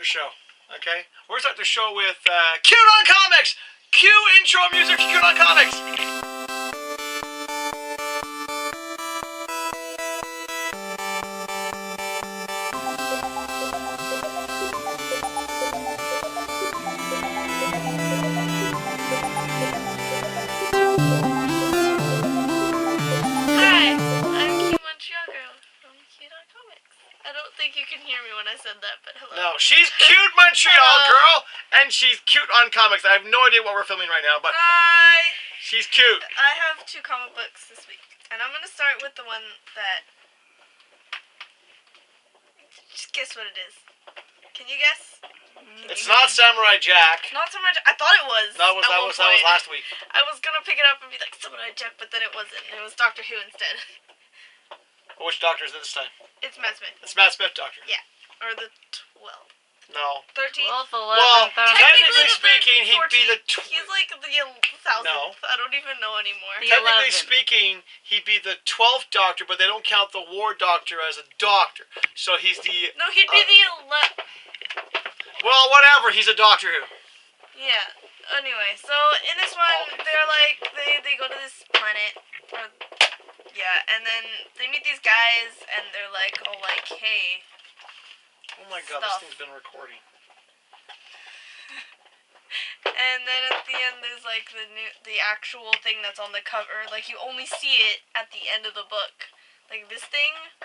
show. Okay? We're gonna start the show with Cute on Comics! Cue intro music for Cute on Comics! Hi, I'm Cute Montreal Girl from Cute on Comics. I don't think you can hear me when I said that, but hello. No, she's Cute Montreal Girl, and she's Cute on Comics. I have no idea what we're filming right now, but Hi! she's cute. I have 2 comic books this week, and I'm gonna start with the one that... Just guess what it is. Can you guess? It's not Samurai Jack. Not so much. I thought it was. That was last week. I was gonna pick it up and be like Samurai Jack, but then it wasn't. It was Doctor Who instead. Which Doctor is it this time? It's Matt Smith. It's Matt Smith Doctor. Yeah. Or the 12th. No. 13th? 12, 11, Well, 13. technically speaking, he'd be the... He's like the 1000th. No. I don't even know anymore. The Technically 11th. speaking, he'd be the 12th Doctor, but they don't count the War Doctor as a Doctor. So he's the... No, he'd be the 11th. Well, whatever. He's a Doctor Who. Yeah. Anyway, so in this one, they're like, they go to this planet. Or, yeah, and then they meet these guys, and they're like, oh, like, hey. Oh my god, Stuff. this thing's been recording. And then at the end, there's like the actual thing that's on the cover. Like, you only see it at the end of the book. Like, this thing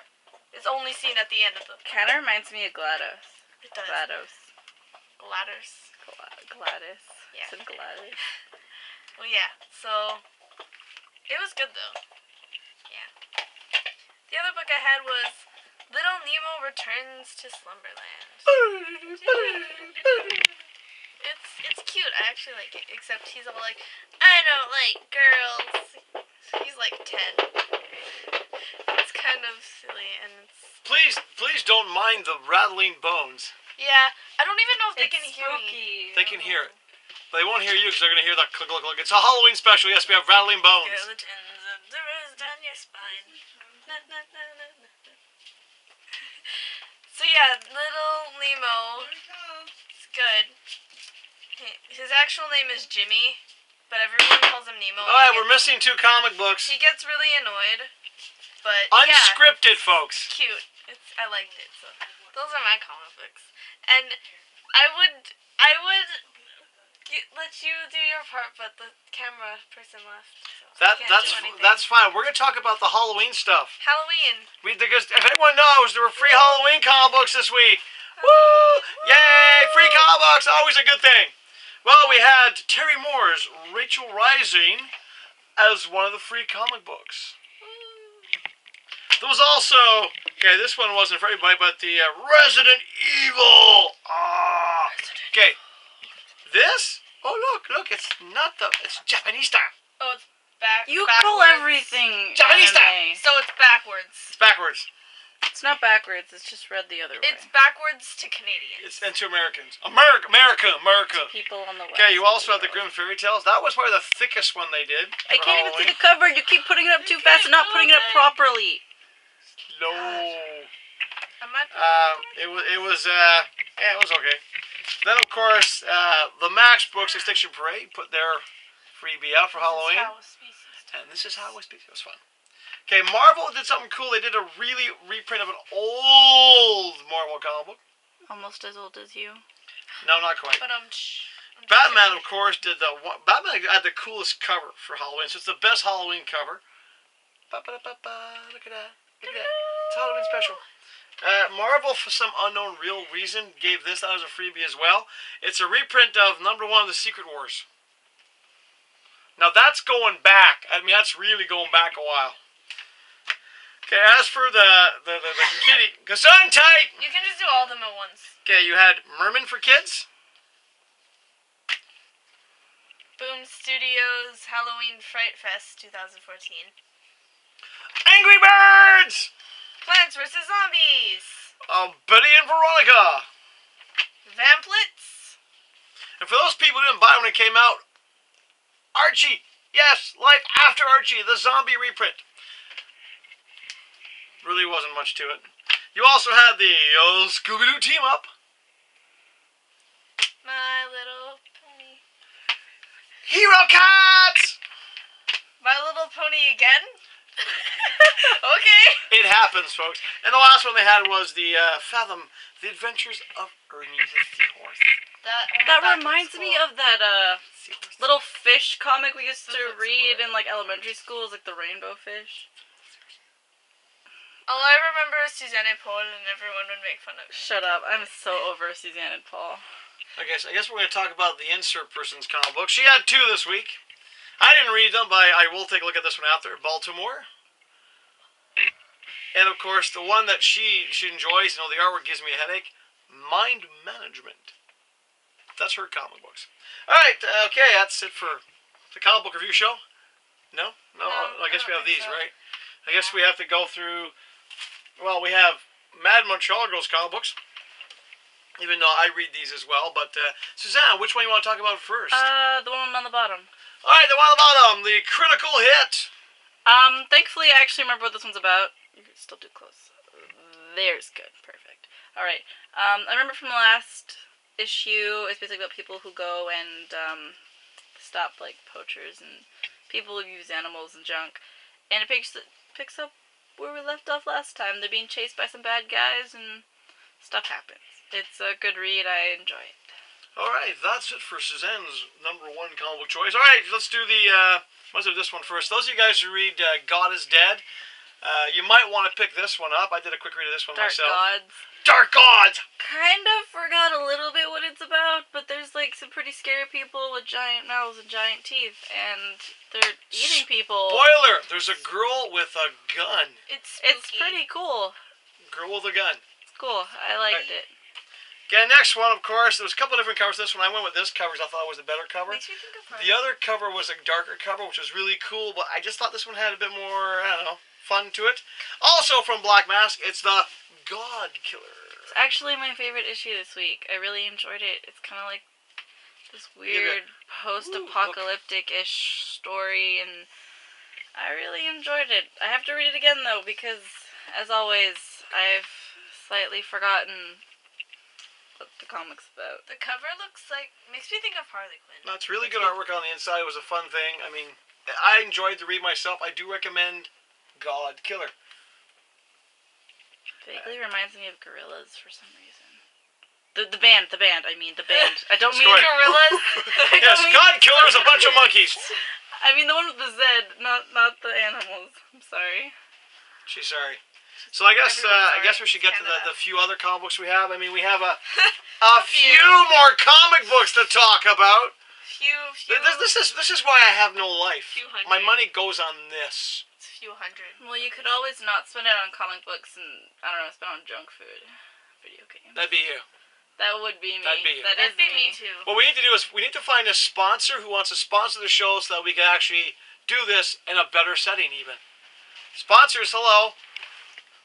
is only seen at the end of the book. Kind of reminds me of GLaDOS. It does. GLaDOS. Ladders. Gladys. Yeah. Some Gladys. Well, yeah, so it was good though. Yeah. The other book I had was Little Nemo Returns to Slumberland. It's cute. I actually like it. Except he's all like, I don't like girls. He's like 10. It's kind of silly and it's... Please don't mind the rattling bones. Yeah, I don't even know if they can It's hear me. spooky. They can hear it. But they won't hear you because they're going to hear that click, click, click. It's a Halloween special. Yes, we have rattling bones. Skeletons of the rose down your spine. Na, na, na, na, na. So yeah, Little Nemo. It's good. His actual name is Jimmy, but everyone calls him Nemo. Alright, we're missing 2 comic books. He gets really annoyed, but Unscripted, yeah, folks. it's cute. I liked it. So those are my comic books, and I would let you do your part, but the camera person left. So I can't do anything. That's fine. We're going to talk about the Halloween stuff. Halloween. Because if anyone knows, there were free Halloween comic books this week. Woo! Yay! Free comic books, always a good thing. Well, we had Terry Moore's Rachel Rising as one of the free comic books. There was also, okay, this one wasn't for everybody, but the Resident Evil. Okay, this. Oh look, it's not it's Japanese style. Oh, it's back. You backwards. call everything Japanese anime. So it's backwards. It's backwards. It's not backwards. It's just read the other way. It's backwards to Canadians. It's into Americans. America. People on the west. Okay, you also have the Grimm Fairy Tales. That was probably the thickest one they did. I for can't even see Halloween. the cover. You keep putting it up too fast and not putting it up properly. No. I'm not. It was okay. Then of course, the Max Books Extinction Parade put their freebie out for Halloween. And this is how it was. It was fun. Okay, Marvel did something cool. They did a really reprint of an old Marvel comic book. Almost as old as you. No, not quite. But Batman, of course, did Batman had the coolest cover for Halloween. So it's the best Halloween cover. Ba-ba-da-ba-ba. Look at that. Look at that. It's Halloween special. Marvel, for some unknown real reason, gave this out as a freebie as well. It's a reprint of #1 of the Secret Wars. Now that's going back. I mean, that's really going back a while. Okay, as for the kitty, Gesundheit! you can just do all of them at once. Okay, you had Merman for Kids. Boom Studios Halloween Fright Fest 2014. Angry Birds! Plants vs. Zombies. Betty and Veronica. Vamplets. And for those people who didn't buy it when it came out, Archie. Yes, Life After Archie, the zombie reprint. Really wasn't much to it. You also had the Scooby-Doo Team Up. My Little Pony. Hero Cats! My Little Pony again? Okay. It happens, folks. And the last one they had was the Fathom, The Adventures of Ernie the Seahorse. That reminds me of that Seahorse. little fish comic we used to Doesn't read spoil in like elementary school. It was like the rainbow fish. All I remember is Suzanne and Paul, and everyone would make fun of me. Shut up! I'm so over Suzanne and Paul. I guess we're going to talk about the insert person's comic book. She had 2 this week. I didn't read them, but I will take a look at this one after. Baltimore. And, of course, the one that she enjoys, the artwork gives me a headache, Mind Management. That's her comic books. All right, okay, that's it for the comic book review show. No? I guess we have these, so. right? I guess we have to go through, well, we have Mad Montreal Girls comic books, even though I read these as well. But, Suzanne, which one you want to talk about first? The one on the bottom. All right, the one on the bottom, the Critical Hit. Thankfully, I actually remember what this one's about. You can still do close. There's good. Perfect. Alright. I remember from the last issue, it's basically about people who go and, stop, like, poachers and people who use animals and junk. And it picks up where we left off last time. They're being chased by some bad guys and stuff happens. It's a good read. I enjoy it. Alright, that's it for Suzanne's number 1 comic book choice. Alright, let's do let's do this one first. Those of you guys who read God is Dead, you might want to pick this one up. I did a quick read of this one Dark myself. Gods. Dark Gods! Kind of forgot a little bit what it's about, but there's like some pretty scary people with giant mouths and giant teeth, and they're eating people. Spoiler! There's a girl with a gun. It's Pretty cool. Girl with a gun. It's cool. I liked it. Okay, next one, of course, there was a couple of different covers. This one, I went with this cover because I thought it was a better cover. Makes me think of The other cover was a darker cover, which was really cool, but I just thought this one had a bit more, I don't know, fun to it. Also from Black Mask, it's the God Killer. It's actually my favorite issue this week. I really enjoyed it. It's kind of like this weird post-apocalyptic-ish story, and I really enjoyed it. I have to read it again, though, because, as always, I've slightly forgotten what the comic's about. The cover makes me think of Harley Quinn. That's really good artwork on the inside. It was a fun thing. I mean, I enjoyed the read myself. I do recommend God Killer. Vaguely reminds me of Gorillaz for some reason. The band. I mean, the band. I don't mean Sorry. Gorillaz. Yes, God Killer is a bunch of monkeys. I mean the one with the Z, not the animals. I'm sorry. She's sorry. So I guess we should get to Canada. the few other comic books we have. I mean, we have a few more comic books to talk about. Few. This is why I have no life. Few hundred. My money goes on this. It's a few hundred. Well, you could always not spend it on comic books and, I don't know, spend it on junk food. Video games. That'd be you. That would be me. That'd be you. That is That'd be me too. What we need to do is we need to find a sponsor who wants to sponsor the show so that we can actually do this in a better setting even. Sponsors, hello.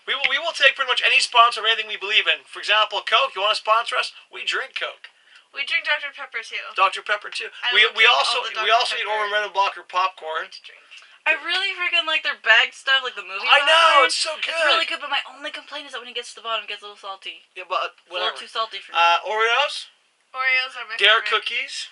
We will take pretty much any sponsor of anything we believe in. For example, Coke, you want to sponsor us? We drink Coke. We drink Dr. Pepper too. Dr. Pepper too. I We will drink also all the we Dr. also eat Pepper. Orville Redenbacher popcorn. To drink. I really freaking like their bag stuff, like the movie. I know, popcorn. it's so good. It's really good, but my only complaint is that when it gets to the bottom, it gets a little salty. Yeah, but It's a little whatever. too salty for me. Oreos, Oreos are my Dare favorite. cookies.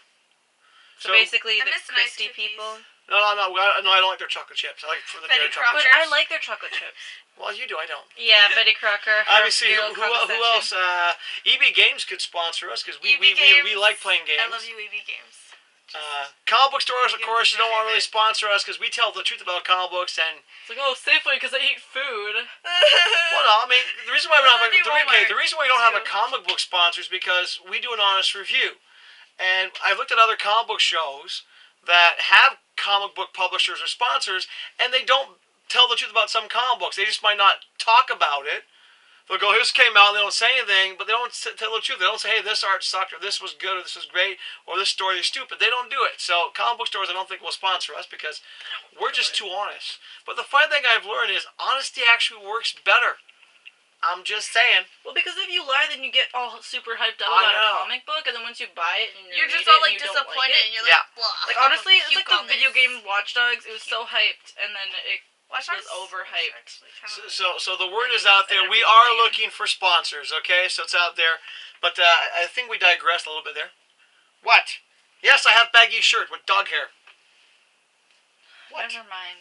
So basically, I the miss Nice Christie Cookies. people. No, I don't like their chocolate chips. I like for the Betty Dare chocolate But Crocker. chips. I like their chocolate chips. Well, you do. I don't. Yeah, Betty Crocker. Let her me see zero who condescension. else. EB Games could sponsor us because we Games. like playing games. I love you, EB Games. Comic book stores, of Games course, is don't my want to really favorite. sponsor us because we tell the truth about comic books. And It's like, oh, Safeway because I eat food. well, no, I mean the reason why we don't have Maybe Walmart, the reason why we don't have a too. comic book sponsor is because we do an honest review. And I've looked at other comic book shows that have comic book publishers or sponsors, and they don't tell the truth about some comic books. They just might not talk about it. They'll go, "This came out," and they don't say anything, but they don't tell the truth. They don't say, "Hey, this art sucked," or "This was good," or "This was great," or "This story is stupid." They don't do it. So comic book stores, I don't think will sponsor us because we're just too honest. But the funny thing I've learned is honesty actually works better. I'm just saying. Well, because if you lie, then you get all super hyped up I about know. a comic book, and then once you buy it and You're read just it all and like you don't disappointed, like it, and you're Yeah. like, blah. like I'm honestly, gonna it's like puke the on video this. game Watch Dogs. It was so hyped, and then it Watch was Dogs overhyped. actually kind of- So the word And is out there. and We everything are lame. looking for sponsors. Okay, so it's out there. But I think we digressed a little bit there. What? Yes, I have baggy shirt with dog hair. What? Never mind.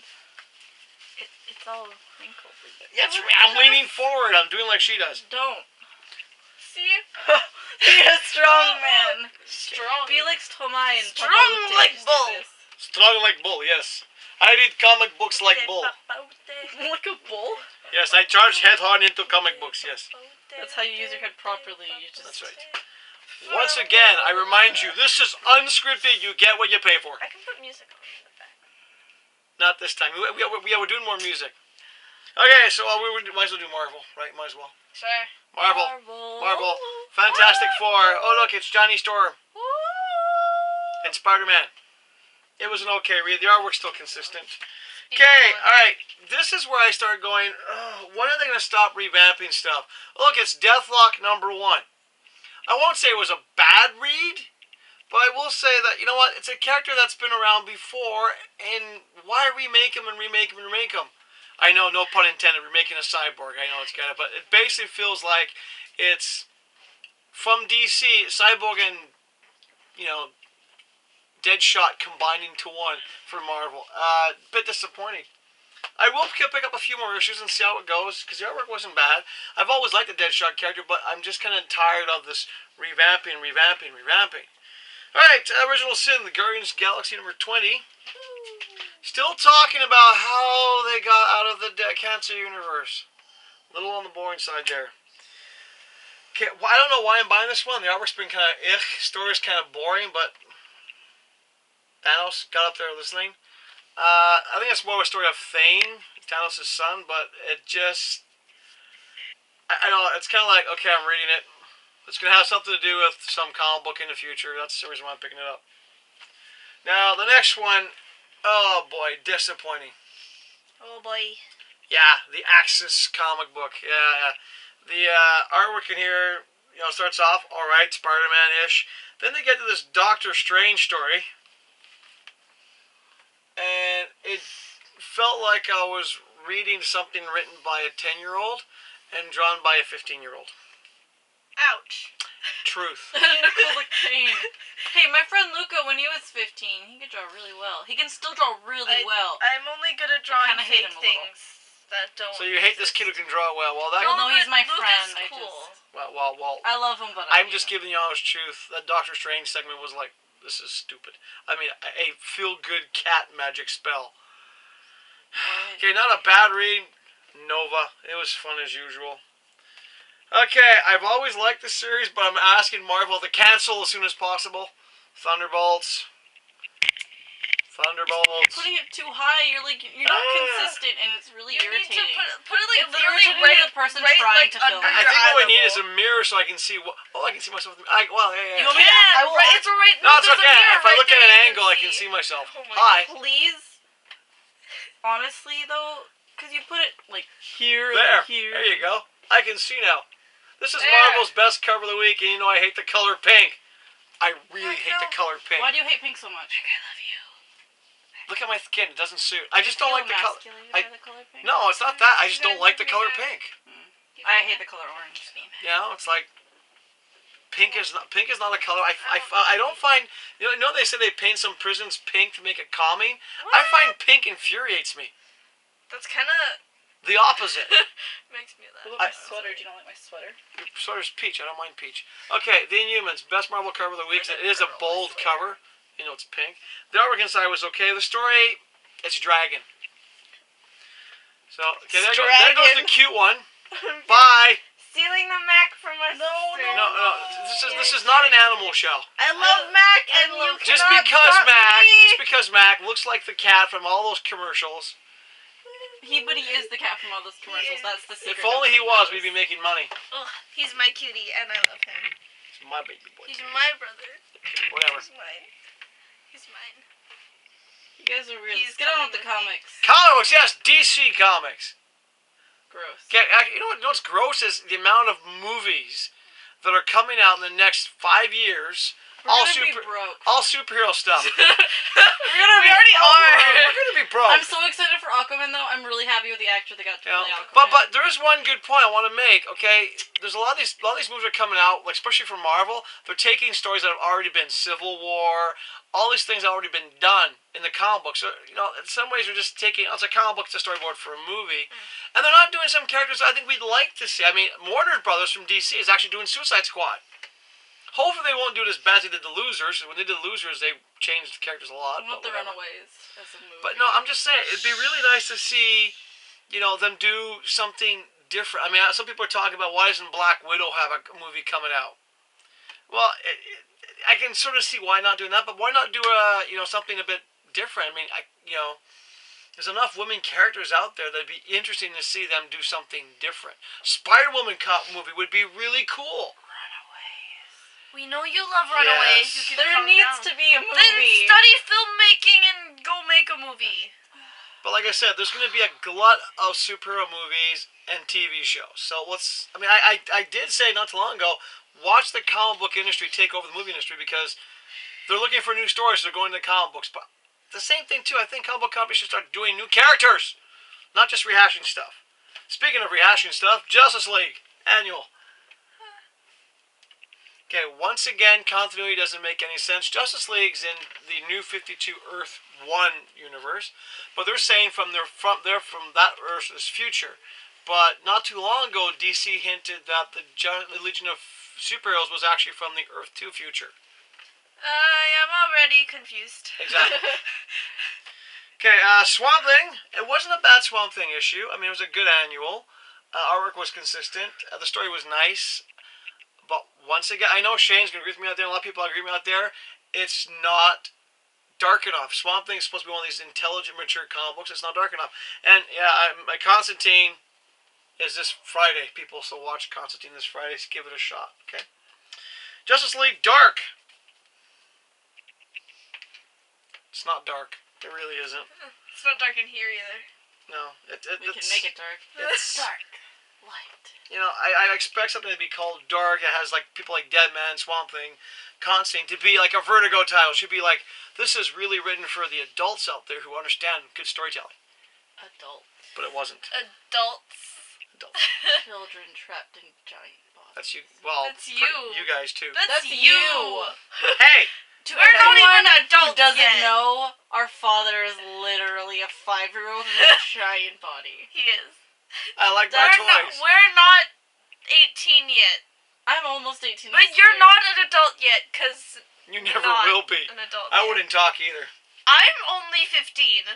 It's all wrinkled. Yes, I'm leaning forward. I'm doing like she does. Don't. See? You're a strong man. Strong. Felix Tomai and Strong Papa Ute like used to do bull. this. Strong like bull, yes. I read comic books like bull. Like a bull? Yes, I charge head hard into comic books, yes. That's how you use your head properly. You just That's right. Once again, I remind you, this is unscripted. You get what you pay for. I can put music on in the back. Not this time. We're doing more music. Okay, so we might as well do Marvel, right? Might as well. Sure. Marvel. Fantastic Four. Oh, look, it's Johnny Storm and Spider-Man. It was an okay read. The artwork's still consistent. Okay, alright. This is where I start going, when are they going to stop revamping stuff? Look, it's Deathlock #1. I won't say it was a bad read, but I will say that, you know what, it's a character that's been around before, and why remake him and remake him and remake him? I know, no pun intended, remaking a cyborg, I know it's kind of, but it basically feels like it's from DC, Cyborg and, you know, Deadshot combining to one for Marvel. Bit disappointing. I will pick up a few more issues and see how it goes, because the artwork wasn't bad. I've always liked the Deadshot character, but I'm just kind of tired of this revamping. Alright, Original Sin, the Guardians of the Galaxy #20. Still talking about how they got out of the Cancer universe. A little on the boring side there. Okay, well, I don't know why I'm buying this one. The artwork's been kind of story's kind of boring, but Thanos got up there listening. I think it's more of a story of Thane, Thanos' son, but it just... I know, it's kind of like, okay, I'm reading it. It's going to have something to do with some comic book in the future. That's the reason why I'm picking it up. Now, the next one, oh boy, disappointing. Oh boy. Yeah, the Axis comic book. Yeah. The artwork in here, you know, starts off, alright, Spider-Man-ish. Then they get to this Doctor Strange story. And it felt like I was reading something written by a 10-year-old and drawn by a 15-year-old. Ouch. Truth. Nicole Kane. Hey, my friend Luca, when he was 15, he could draw really well. He can still draw really well. I'm only good at drawing kinda hate fake him a little. things that don't. So you hate this kid who can draw well. Well, that... Although he's my Luca's friend, I cool. just... Well, I love him, but I'm just giving you honest truth. That Doctor Strange segment was like, this is stupid. I mean, a feel-good cat magic spell. Okay, not a bad read. Nova. It was fun as usual. Okay, I've always liked the series, but I'm asking Marvel to cancel as soon as possible. Thunderbolts. Putting it too high, you're not consistent, and it's really You need irritating. to put it like It's literally irritating right, to the person right, trying like to film under it. I your think what eye we need is level. a mirror so I can see what... Oh, I can see myself. Yeah. You want me to- Yeah, I will- right, it's right. No, it's there's a okay. mirror If I right look at there an you angle, I can see myself. Oh my Hi. Please, honestly though, because you put it like here There. and here. There you go. I can see now. This is There. Marvel's best cover of the week, and you know I hate the color pink. I really hate the color pink. Why do you hate pink so much? I love you. Look at my skin. It doesn't suit. I just don't like the color. By the color pink? No, it's not that. I just don't like the color pink. I hate the color orange. You know, it's like pink is not a color. I don't find, you know they say they paint some prisons pink to make it calming. I find pink infuriates me. That's kind of The opposite. makes me laugh. What about my sweater? Do you not like my sweater? So does Peach. I don't mind Peach. Okay, The Inhumans, best Marvel cover of the week. It is a bold cover. You know, it's pink. The artwork inside was okay. The story, it's dragon. So, okay, there goes the cute one. Bye. Stealing the Mac from my sister. No. This is not an animal show. I love Mac, and you Just cannot stop me. because Mac looks like the cat from all those commercials. But he is the cat from all those commercials. That's the secret. If only he was, we'd be making money. Ugh, he's my cutie, and I love him. He's my baby boy. He's my brother. Whatever. He's mine. He's mine. You guys are real. He's Let's get on with coming the with me. comics. Comics, yes, DC Comics. Gross. Okay, you know what's gross is the amount of movies that are coming out in the next 5 years. We're gonna be broke. All superhero stuff. We're gonna We already are. We're gonna be broke. I'm so excited for Aquaman Aquaman, though, I'm really happy with the actor they got to You know, play Aquaman. but there is one good point I want to make. Okay, there's a lot of these movies are coming out, like especially from Marvel. They're taking stories that have already been Civil War, all these things have already been done in the comic books. So you know, in some ways, they're just taking it's a comic book, it's a storyboard for a movie, and they're not doing some characters I think we'd like to see. I mean, Warner Brothers from DC is actually doing Suicide Squad. Hopefully, they won't do it as bad as they did the Losers. When they did Losers, they changed the characters a lot. I want the whatever. Runaways as a movie. But no, I'm just saying it'd be really nice to see, you know, them do something different. I mean, some people are talking about why doesn't Black Widow have a movie coming out? Well, I can sort of see why not doing that, but why not do something a bit different? I mean, there's enough women characters out there that'd be interesting to see them do something different. Spider-Woman movie would be really cool. We know you love Runaways. Yes. You can There calm needs down. to be a Then movie. study filmmaking and go make a movie. But like I said, there's going to be a glut of superhero movies and TV shows. So I did say not too long ago, watch the comic book industry take over the movie industry because they're looking for new stories. So they're going to comic books. But the same thing too. I think comic book companies should start doing new characters, not just rehashing stuff. Speaking of rehashing stuff, Justice League annual. Okay, once again, continuity doesn't make any sense. Justice League's in the New 52 Earth 1 universe, but they're saying from that Earth's future. But not too long ago, DC hinted that the Legion of Superheroes was actually from the Earth 2 future. I am already confused. Exactly. Okay, Swamp Thing. It wasn't a bad Swamp Thing issue. I mean, it was a good annual. Artwork was consistent. The story was nice. But once again, I know Shane's going to agree with me out there, and a lot of people agree with me out there. It's not dark enough. Swamp Thing is supposed to be one of these intelligent, mature comic books. It's not dark enough. And yeah, Constantine is this Friday. People still watch Constantine this Friday. So give it a shot, okay? Justice League Dark. It's not dark. It really isn't. It's not dark in here either. No. We can make it dark. It's dark. Light. You know, I expect something to be called dark. It has like people like Deadman, Swamp Thing, Constantine to be like a Vertigo title. It should be like, this is really written for the adults out there who understand good storytelling. Adult. But it wasn't. Adults. Adults. Children trapped in giant bodies. That's you. Well, That's you. You guys too. That's you. you. Hey! To We're not everyone even adults who doesn't yet. know, our father is literally a 5-year-old in a giant body. He is. I like my toys. We're not 18 yet. I'm almost 18. But this you're year. not an adult yet, because You never not will be. an adult I yet. wouldn't talk either. I'm only 15.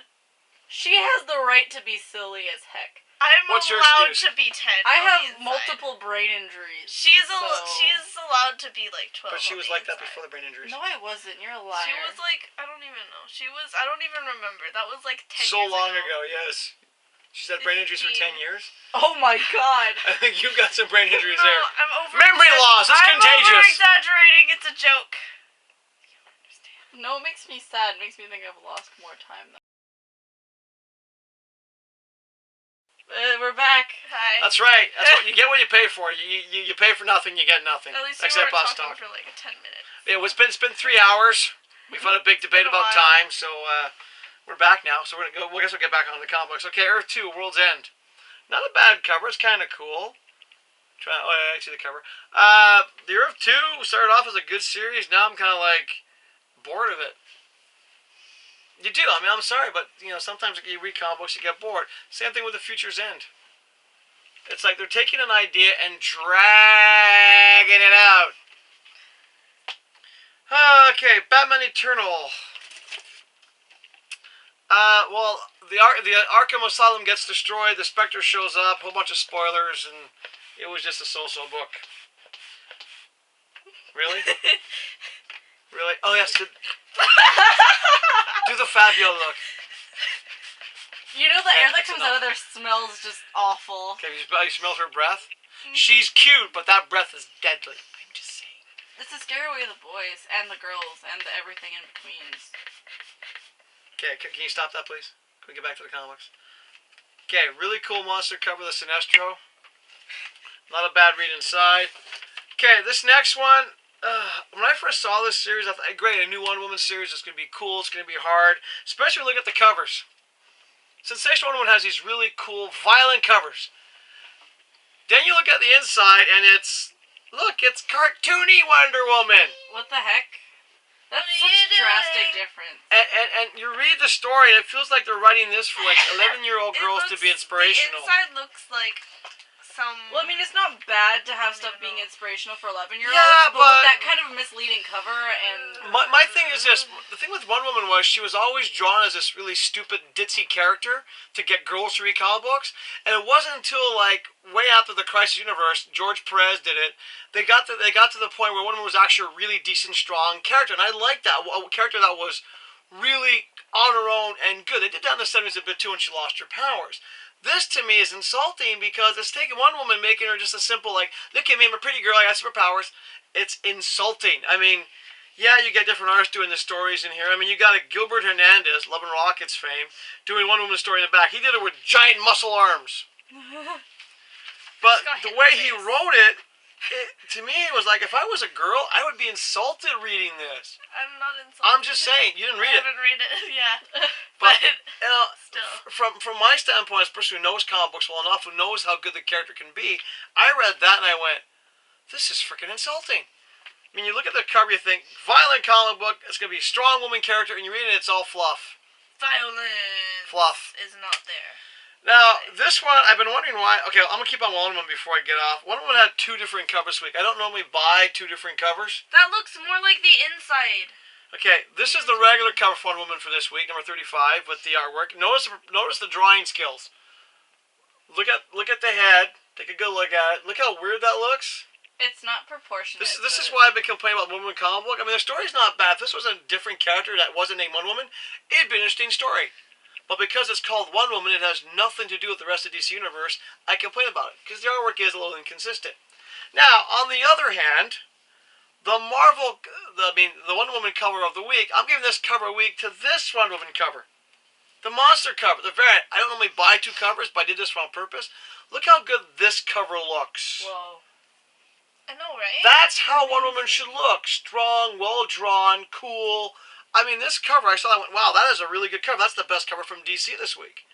She has the right to be silly as heck. I'm What's your allowed excuse? to be 10. I on the have inside. multiple brain injuries. She's so- she's allowed to be like 12. But she on was the like that inside. before the brain injuries. No, I wasn't. You're a liar. She was like, I don't even know. I don't even remember. That was like 10 So years long ago. ago, yes. She's had brain injuries for 10 15. years. Oh my god. I think you got some brain injuries No, there. I'm over. Memory loss, it's I'm contagious. over-exaggerating. It's a joke. No, it makes me sad. It makes me think I've lost more time though. We're back. Hi. That's right. That's what you get. What you pay for. You pay for nothing. You get nothing. At least you Except weren't us talking talking. for like 10 minutes. Yeah, it's been 3 hours. We've had a big debate Been a about while. time, so we're back now. So we're gonna go. I guess we'll get back on the comic books. Okay, Earth 2, World's End. Not a bad cover. It's kind of cool. I see the cover. The Earth 2 started off as a good series. Now I'm kind of like bored of it. You do. I mean, I'm sorry, but you know, sometimes you read comic books, you get bored. Same thing with The Future's End. It's like they're taking an idea and dragging it out. Okay, Batman Eternal. Well, the Arkham Asylum gets destroyed. The Spectre shows up. A whole bunch of spoilers, and it was just a so-so book. Really? Really? Oh yes. Do the Fabio look. You know the air that That's comes enough. out of their smells just awful. Okay, you smell her breath. She's cute, but that breath is deadly. I'm just saying. It's to scare away the boys and the girls and the everything in betweens. Okay, can you stop that, please? Can we get back to the comics? Okay, really cool monster cover, the Sinestro. Not a bad read inside. Okay, this next one. When I first saw this series, I thought, great, a new Wonder Woman series. It's going to be cool. It's going to be hard. Especially when you look at the covers. Sensational Wonder Woman has these really cool, violent covers. Then you look at the inside, and it's cartoony Wonder Woman. What the heck? That's What are you such drastic doing? difference. And you read the story, and it feels like they're writing this for like 11-year-old girls to be inspirational. The inside looks like some. Well, I mean, it's not bad to have stuff being inspirational for 11-year-olds, Yeah, but with but- that kind of misleading cover and... My thing is this. The thing with Wonder Woman was she was always drawn as this really stupid, ditzy character to get girls to read comic books. And it wasn't until, like, way after the Crisis Universe, George Perez did it, they got to the point where Wonder Woman was actually a really decent, strong character. And I liked that. A character that was really on her own and good. They did that in the 70s a bit too when she lost her powers. This, to me, is insulting because it's taking one woman, making her just a simple, like, look at me, I'm a pretty girl, I got superpowers. It's insulting. I mean, yeah, you get different artists doing the stories in here. I mean, you got a Gilbert Hernandez, Love and Rockets fame, doing Wonder Woman story in the back. He did it with giant muscle arms. But got the hit in way the he face. wrote it, to me, it was like, if I was a girl, I would be insulted reading this. I'm not insulted. I'm just saying, you didn't read I it. haven't read it. Yeah. But, But still. from my standpoint, as a person who knows comic books well enough, who knows how good the character can be, I read that and I went, this is freaking insulting. I mean, you look at the cover, you think, violent comic book, it's going to be a strong woman character, and you read it, it's all fluff. Violence Fluff. is not there. Now, this one, I've been wondering why. Okay, I'm going to keep on Wonder Woman before I get off. Wonder Woman had 2 different covers this week. I don't normally buy 2 different covers. That looks more like the inside. Okay, this is the regular cover for Wonder Woman for this week, number 35, with the artwork. Notice the drawing skills. Look at the head. Take a good look at it. Look how weird that looks. It's not proportionate. This is why I've been complaining about Wonder Woman comic book. I mean, the story's not bad. If this was a different character that wasn't named Wonder Woman, it'd be an interesting story. But because it's called Wonder Woman, it has nothing to do with the rest of DC Universe, I complain about it. Because the artwork is a little inconsistent. Now, on the other hand, the Wonder Woman cover of the week, I'm giving this cover a week to this Wonder Woman cover. The monster cover, the variant. I don't normally buy 2 covers, but I did this on purpose. Look how good this cover looks. Whoa. I know, right? That's how Wonder Woman should look. Strong, well-drawn, cool. I mean, this cover, I saw that and went, wow, that is a really good cover. That's the best cover from DC this week.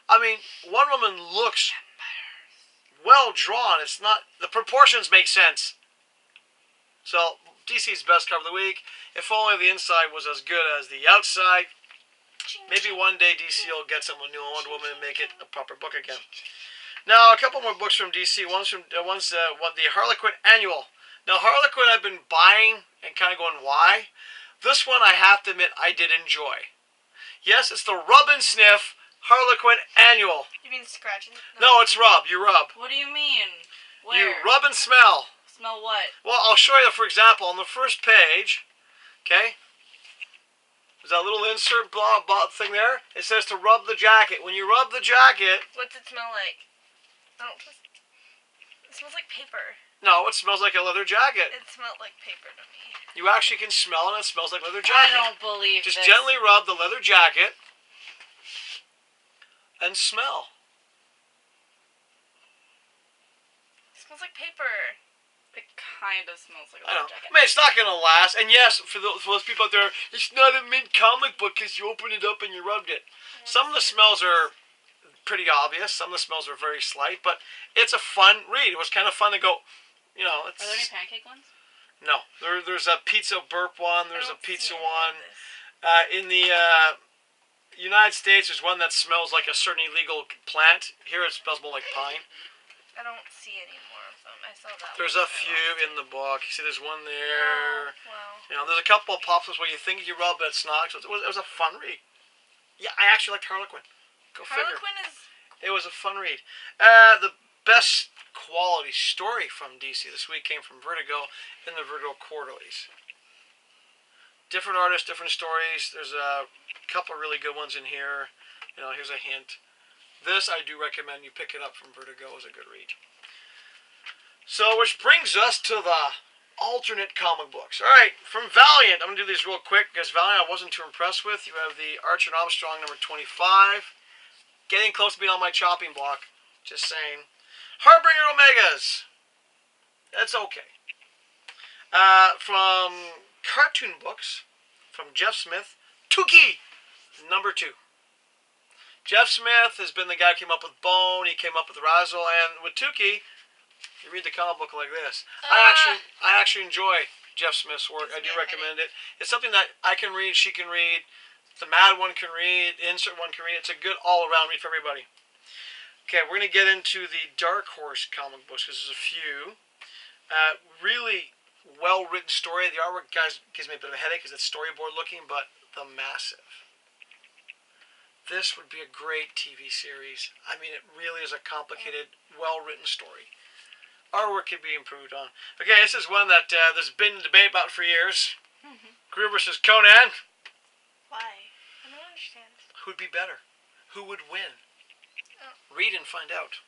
I mean, Wonder Woman looks well-drawn. It's not... The proportions make sense. So, DC's best cover of the week. If only the inside was as good as the outside. Maybe one day DC will get someone new on Wonder Woman and make it a proper book again. Now, a couple more books from DC. One's the Harlequin Annual. Now, Harlequin I've been buying and kind of going, why? This one, I have to admit, I did enjoy. Yes, it's the Rub and Sniff Harlequin Annual. You mean scratching? No, it's rub. You rub. What do you mean? Where? You rub and smell. Smell what? Well, I'll show you, for example, on the first page, okay? There's that little insert blah thing there. It says to rub the jacket. When you rub the jacket... What's it smell like? It smells like paper. No, it smells like a leather jacket. It smelled like paper to me. You actually can smell it, and it smells like leather I jacket. don't believe Just this. gently rub the leather jacket and smell. It smells like paper. It kind of smells like a I leather know. jacket. I mean, it's not going to last. And yes, for those people out there, it's not a mint comic book because you opened it up and you rubbed it. Some of the smells are pretty obvious. Some of the smells are very slight, but it's a fun read. It was kind of fun to go, you know. It's, Are there any pancake ones? No. There's a pizza burp one. I There's a don't pizza see any of one. this. In the United States, there's one that smells like a certain illegal plant. Here it smells more like pine. I don't see any more of them. I saw that. There's one. a few in the book. You see, there's one there. Oh, wow. You know, there's a couple of pops where you think you rub, but it's not. So it was a fun read. Yeah, I actually liked Harlequin. Go figure. Harlequin is. It was a fun read. The best quality story from DC this week came from Vertigo in the Vertigo Quarterlies. Different artists, different stories. There's a couple of really good ones in here. You know, here's a hint. This, I do recommend you pick it up from Vertigo as a good read. So, which brings us to the alternate comic books. Alright, from Valiant, I'm going to do these real quick, because Valiant I wasn't too impressed with. You have the Archer and Armstrong number 25. Getting close to being on my chopping block. Just saying. Harbinger Omegas. That's okay. From Cartoon Books, from Jeff Smith, Tuki, number 2. Jeff Smith has been the guy who came up with Bone. He came up with Razzle, and with Tukey, you read the comic book like this. I actually enjoy Jeff Smith's work. I do recommend it. It's something that I can read, she can read, the Mad one can read, the Insert one can read. It's a good all-around read for everybody. Okay, we're going to get into the Dark Horse comic books because there's a few. Really well-written story. The artwork, guys, gives me a bit of a headache because it's storyboard looking, but the massive. This would be a great TV series. I mean, it really is a complicated, well-written story. Artwork could be improved on. Okay, this is one that there's been debate about for years. Greer versus Conan. Why? I don't understand. Who'd be better? Who would win? Oh. Read and find out.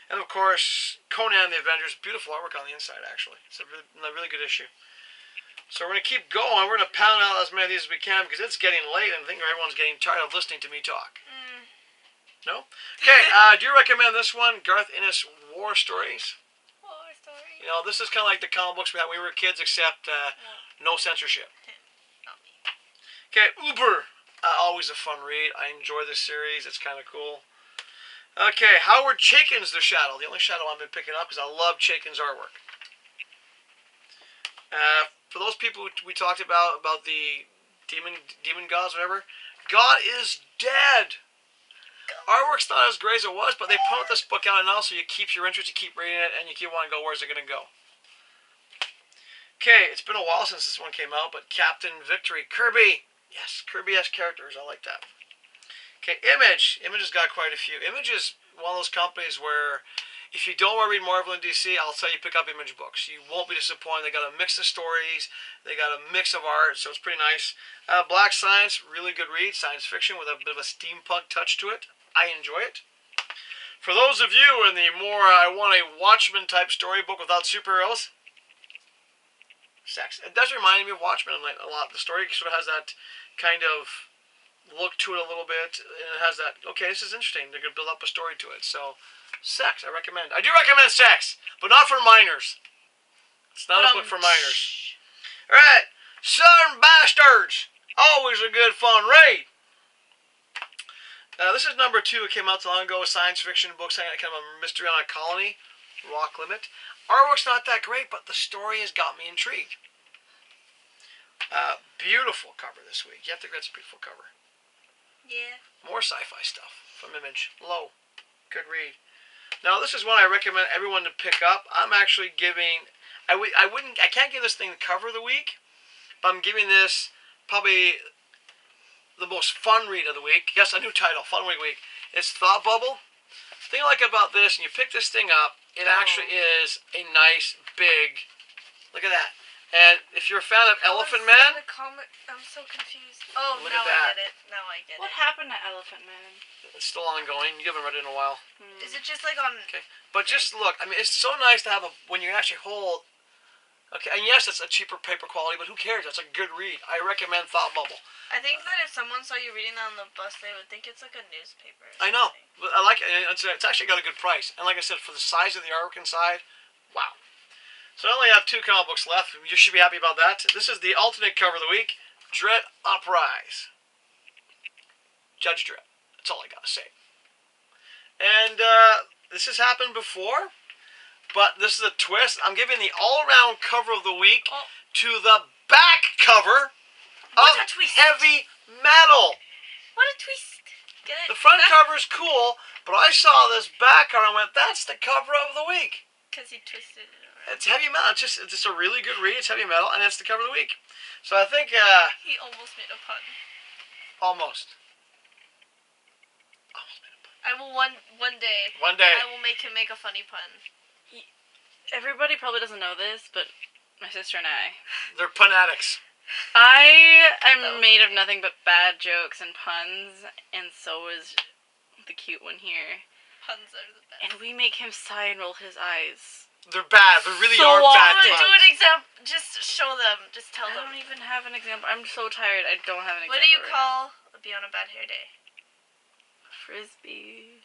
And of course, Conan the Avengers. Beautiful artwork on the inside, actually. It's a really good issue. So we're going to keep going. We're going to pound out as many of these as we can because it's getting late and I think everyone's getting tired of listening to me talk. No? Okay, do you recommend this one? Garth Ennis War Stories? War Stories. You know, this is kind of like the comic books we had when we were kids, except no censorship. Not me. Okay, Uber. Always a fun read. I enjoy this series. It's kind of cool. Okay, Howard Chaykin's The Shadow. The only Shadow I've been picking up because I love Chaykin's artwork. For those people we talked about the demon gods, whatever, God is dead. Artwork's not as great as it was, but they put this book out now, so you keep your interest, you keep reading it, and you keep wanting to go, where's it going to go? Okay, it's been a while since this one came out, but Captain Victory, Kirby. Yes, Kirby-esque characters, I like that. Okay, Image. Image has got quite a few. Image is one of those companies where if you don't want to read Marvel and DC, I'll tell you pick up Image books. You won't be disappointed. They got a mix of stories. They got a mix of art, so it's pretty nice. Black Science, really good read. Science fiction with a bit of a steampunk touch to it. I enjoy it. For those of you in the more, I want a Watchmen type storybook without superheroes, sex. It does remind me of Watchmen a lot. The story sort of has that kind of look to it a little bit, and it has that, okay, this is interesting. They're going to build up a story to it, so... Sex, I recommend. I do recommend sex, but not for minors. It's not a book for minors. Alright, Southern Bastards. Always a good fun read. This is number 2. It came out so long ago. A science fiction book, kind of a mystery on a colony. Rock Limit. Artwork's not that great, but the story has got me intrigued. Beautiful cover this week. You have to get a beautiful cover. Yeah. More sci-fi stuff from Image. Low. Good read. Now this is one I recommend everyone to pick up. I'm actually giving, I can't give this thing the cover of the week, but I'm giving this probably the most fun read of the week. Yes, a new title, Fun Week. It's Thought Bubble. The thing I like about this, and you pick this thing up, it actually is a nice big. Look at that. And if you're a fan of Elephant Man, I'm so confused. Oh, Look now at that. I get it. Now I get What it. happened to Elephant Man? it's still ongoing. You haven't read it in a while. Is it just like on? Okay, but just look. I mean, it's so nice to have when you can actually hold. Okay, and yes, it's a cheaper paper quality, but who cares? That's a good read. I recommend Thought Bubble. I think that if someone saw you reading that on the bus, they would think it's like a newspaper. I know, but I like it. It's actually got a good price, and like I said, for the size of the artwork inside, wow. So I only have 2 comic books left. You should be happy about that. This is the alternate cover of the week. Dredd Uprise. Judge Dredd. That's all I gotta say. And this has happened before, but this is a twist. I'm giving the all-around cover of the week to the back cover of Heavy Metal. What a twist! Get it? The front cover is cool, but I saw this back cover and went, that's the cover of the week. Because he twisted it around. It's Heavy Metal. It's just a really good read. It's Heavy Metal, and it's the cover of the week. So I think He almost made a pun. almost made a pun. I will one day. One day. I will make him make a funny pun. Everybody probably doesn't know this, but my sister and I. They're pun addicts. I am made of nothing but bad jokes and puns, and so is the cute one here. Puns are the best. And we make him sigh and roll his eyes. They're bad. They really So are bad often. puns. Do an example. Just show them. Just tell I them. don't even have an example. I'm so tired. I don't have an example. What do you right call a bee on a bad hair day? now. Frisbee?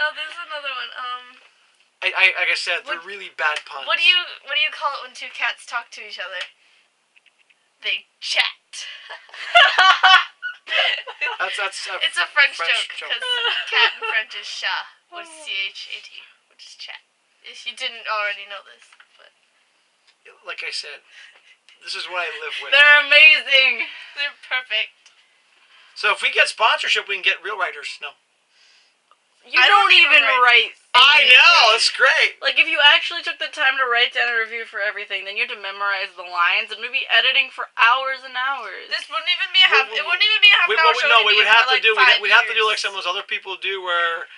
Oh, there's another one. Like I said, they're really bad puns. What do you call it when 2 cats talk to each other? They chat. That's It's a French French joke joke. because cat in French is chat, which is CHAT, which is chat. If you didn't already know this, but like I said, this is what I live with. They're amazing. they're perfect. So if we get sponsorship, we can get real writers. No. You I don't don't even even write. I know, anything. it's great. Like, if you actually took the time to write down a review for everything, then you had to memorize the lines, and we'd be editing for hours and hours. This wouldn't even be a half. It wouldn't even be a half We, an hour what we, show. no, It'd we be would for have to like do. 5 We'd have to do like years. some of those other people do, where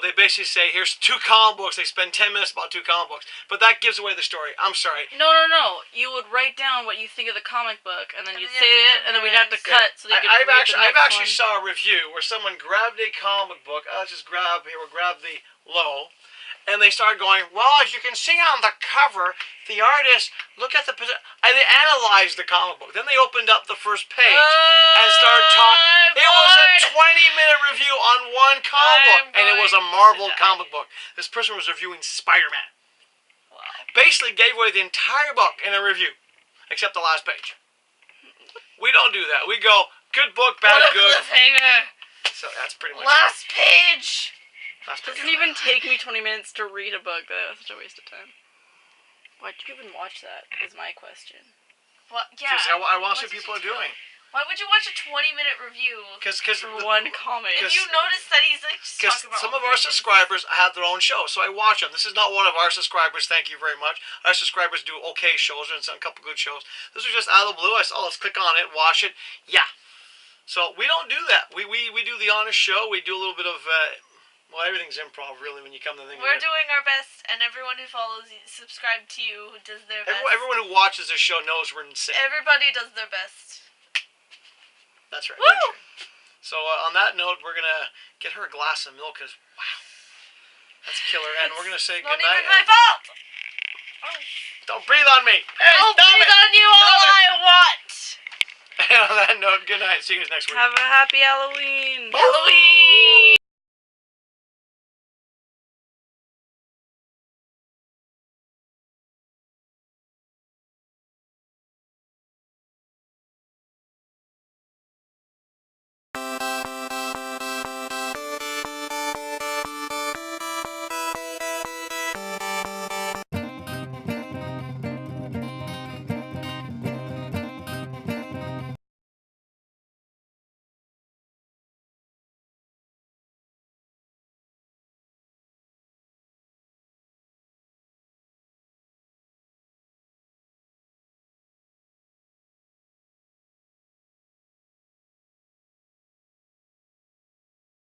they basically say, "Here's 2 comic books." They spend 10 minutes about 2 comic books, but that gives away the story. I'm sorry. No. You would write down what you think of the comic book, and then And you'd then say you have it, to and then we'd have to memorize. cut so they could I've read actually, the I've next actually one. saw a review where someone grabbed a comic book. Let's just grab the low, and they started going, "Well, as you can see on the cover, the artist look at the and they analyzed the comic book. Then they opened up the first page and started talking. It was a 20-minute review on one comic book, and it was a Marvel comic book. This person was reviewing Spider-Man. Wow. Basically gave away the entire book in a review, except the last page. We don't do that. We go, good book, bad, What a good. cliffhanger! So that's pretty much Last page. it. That's It pretty doesn't even take me 20 minutes to read a book. That was such a waste of time. Why'd you even watch that, is my question. What? Yeah. Because I want to see what What did people are you do? doing. Why would you watch a 20-minute review? Because For one comic. If you notice that he's like just talking about some all of our the things. subscribers have their own show, so I watch them. This is not one of our subscribers. Thank you very much. Our subscribers do okay shows and a couple good shows. This was just out of the blue. I said, let's click on it, watch it. Yeah. So we don't do that. We do the honest show. We do a little bit of everything's improv really when you come to think We're of it. doing our best, and everyone who follows you, subscribe to you, who does their best. Everyone who watches this show knows we're insane. Everybody does their best. That's right. Woo! That's right. So on that note, we're gonna get her a glass of milk. Cause wow, that's killer. And we're gonna say Not goodnight. even my fault. Oh. Don't breathe on me. Hey, I'll stop breathe it. on you all Stop it. I want. And on that note, good night. See you guys next week. Have a happy Halloween. Halloween.